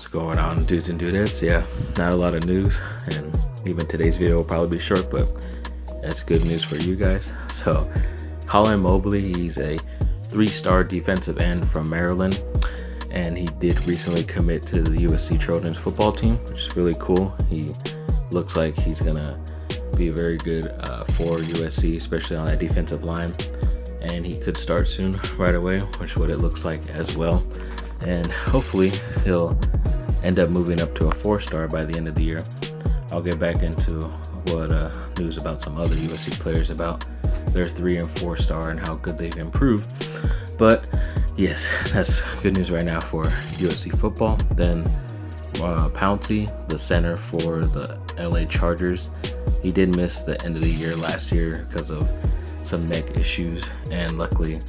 What's going on, dudes and dudettes? Yeah, not a lot of news, and even today's video will probably be short, but that's good news for you guys. So Colin Mobley, he's a 3-star defensive end from Maryland, and he did recently commit to the USC Trojans football team, which is really cool. He looks like he's gonna be very good for USC, especially on that defensive line, and he could start soon, right away, which is what it looks like as well. And hopefully he'll end up moving up to a 4-star by the end of the year. I'll get back into what news about some other USC players about their 3- and 4-star and how good they've improved. But yes, that's good news right now for USC football. Then Pouncy, the center for the LA Chargers, he did miss the end of the year last year because of some neck issues, and luckily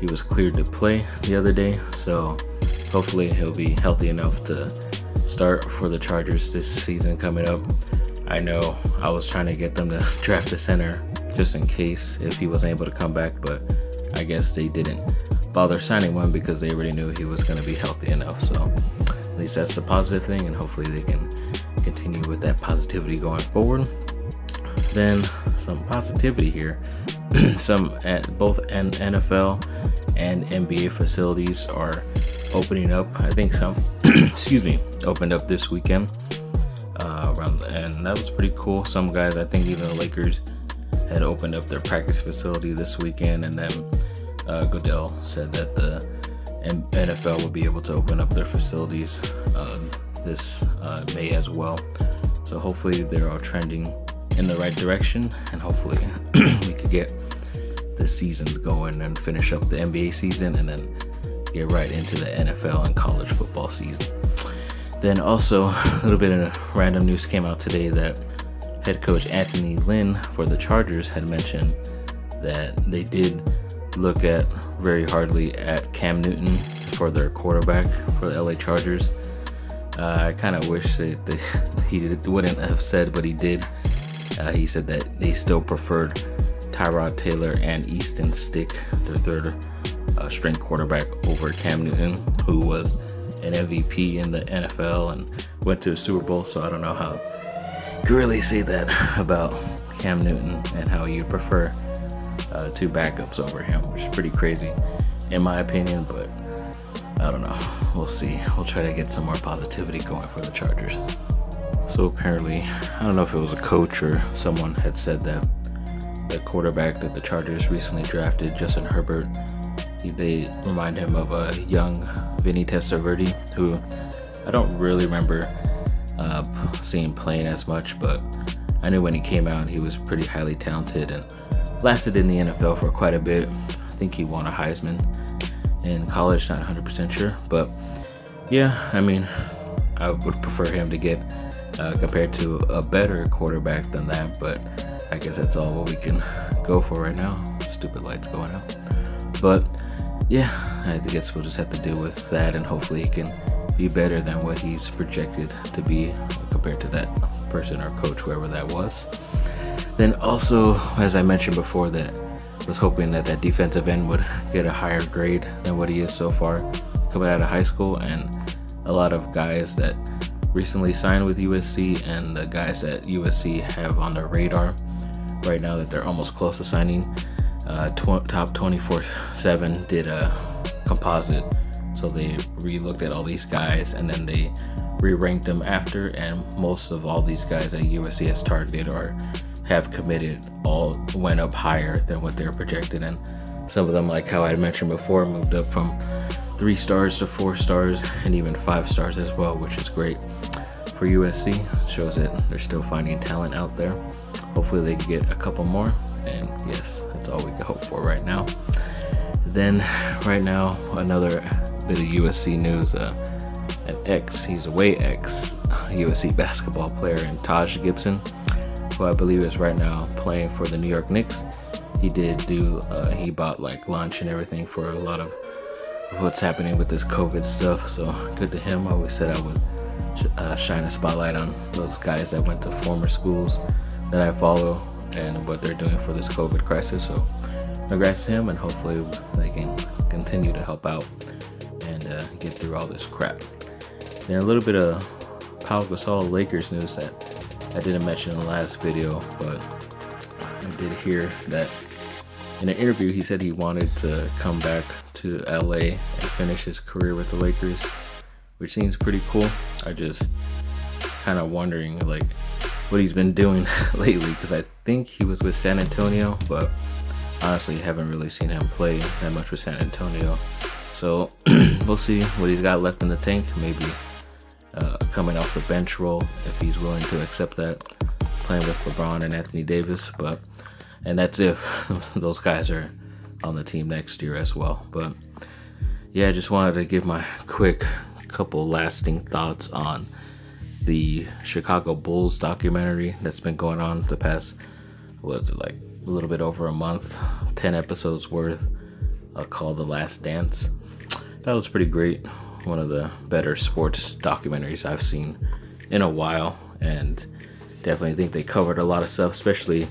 he was cleared to play the other day, so hopefully he'll be healthy enough to start for the Chargers this season coming up. I know I was trying to get them to draft a center just in case if he wasn't able to come back, but I guess they didn't bother signing one because they already knew he was going to be healthy enough. So at least that's the positive thing, and hopefully they can continue with that positivity going forward. Then some positivity here. Some at both NFL and NBA facilities are opening up. I think some opened up this weekend, and that was pretty cool. Some guys, I think even the Lakers, had opened up their practice facility this weekend, and then Goodell said that the NFL will be able to open up their facilities this May as well. So hopefully they're all trending in the right direction, and hopefully we could get the seasons going and finish up the NBA season and then get right into the NFL and college football season. Then also a little bit of random news came out today that head coach Anthony Lynn for the Chargers had mentioned that they did look at very hardly at Cam Newton for their quarterback for the LA Chargers. I kind of wish that he wouldn't have said, but he did. He said that they still preferred Tyrod Taylor and Easton Stick, their third string quarterback, over Cam Newton, who was an MVP in the NFL and went to a Super Bowl. So I don't know how you can really say that about Cam Newton and how you prefer 2 backups over him, which is pretty crazy in my opinion, but I don't know. We'll see. We'll try to get some more positivity going for the Chargers. So apparently, I don't know if it was a coach or someone had said that the quarterback that the Chargers recently drafted, Justin Herbert, they remind him of a young Vinny Testaverde, who I don't really remember seeing playing as much, but I knew when he came out he was pretty highly talented and lasted in the NFL for quite a bit. I think he won a Heisman in college, not 100% sure, but yeah, I mean, I would prefer him to get compared to a better quarterback than that, but I guess that's all what we can go for right now. Stupid lights going out. But yeah, I guess we'll just have to deal with that, and hopefully he can be better than what he's projected to be compared to that person or coach, whoever that was. Then also, as I mentioned before, that I was hoping that that defensive end would get a higher grade than what he is so far coming out of high school, and a lot of guys that recently signed with USC and the guys that USC have on their radar right now that they're almost close to signing, Top 24/7 did a composite, so they re-looked at all these guys and then they re-ranked them after, and most of all these guys that USC has targeted or have committed all went up higher than what they're projected, and some of them, like how I mentioned before, moved up from 3 stars to 4 stars and even 5 stars as well, which is great for USC. Shows that they're still finding talent out there. Hopefully they can get a couple more, and yes, that's all we can hope for right now. Then right now, another bit of USC news. He's a way ex USC basketball player, in Taj Gibson, who I believe is right now playing for the New York Knicks. He did do he bought like lunch and everything for a lot of what's happening with this COVID stuff, so good to him. I always said I would shine a spotlight on those guys that went to former schools that I follow and what they're doing for this COVID crisis. So congrats to him, and hopefully they can continue to help out and get through all this crap. And a little bit of Pau Gasol Lakers news that I didn't mention in the last video, but I did hear that in an interview he said he wanted to come back to LA and finish his career with the Lakers, which seems pretty cool. I just kind of wondering like what he's been doing lately, because I think he was with San Antonio, but honestly haven't really seen him play that much with San Antonio. So we'll see what he's got left in the tank. Maybe coming off the bench role if he's willing to accept that, playing with LeBron and Anthony Davis. And that's if those guys are on the team next year as well. But yeah, I just wanted to give my quick couple lasting thoughts on the Chicago Bulls documentary that's been going on the past, what is it, like a little bit over a month, 10 episodes worth, called The Last Dance. That was pretty great. One of the better sports documentaries I've seen in a while, and definitely think they covered a lot of stuff, especially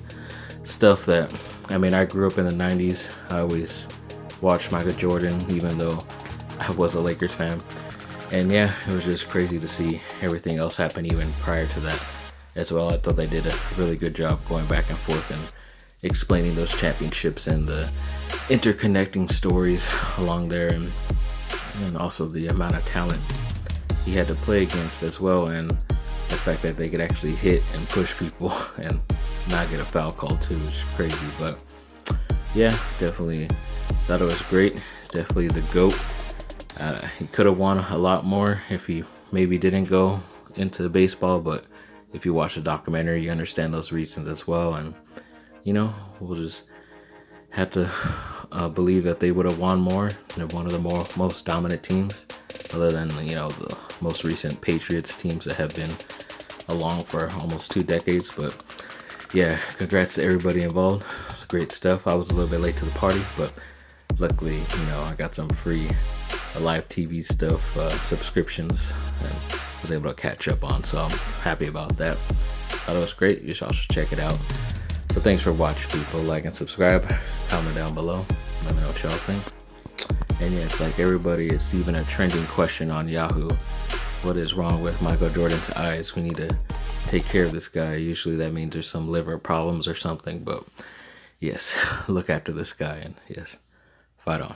stuff that, I mean, I grew up in the 90s. I always watched Michael Jordan, even though I was a Lakers fan. And yeah, it was just crazy to see everything else happen even prior to that as well. I thought they did a really good job going back and forth and explaining those championships and the interconnecting stories along there, and also the amount of talent he had to play against as well, and the fact that they could actually hit and push people and not get a foul call too, which is crazy. But yeah, definitely thought it was great. Definitely the GOAT. He could have won a lot more if he maybe didn't go into baseball, but if you watch the documentary, you understand those reasons as well. And you know, we'll just have to believe that they would have won more. They're one of the most dominant teams, other than, you know, the most recent Patriots teams that have been along for almost 2 decades. But yeah, congrats to everybody involved. It's great stuff. I was a little bit late to the party, but luckily, you know, I got some free live TV stuff, subscriptions, and was able to catch up on, so I'm happy about that. Thought it was great. You should also check it out. So thanks for watching, people. Like and subscribe, comment down below, let me know what y'all think. And yeah, it's like everybody, it's even a trending question on Yahoo: what is wrong with Michael Jordan's eyes? We need to take care of this guy. Usually that means there's some liver problems or something, but yes, look after this guy, and yes, fight on.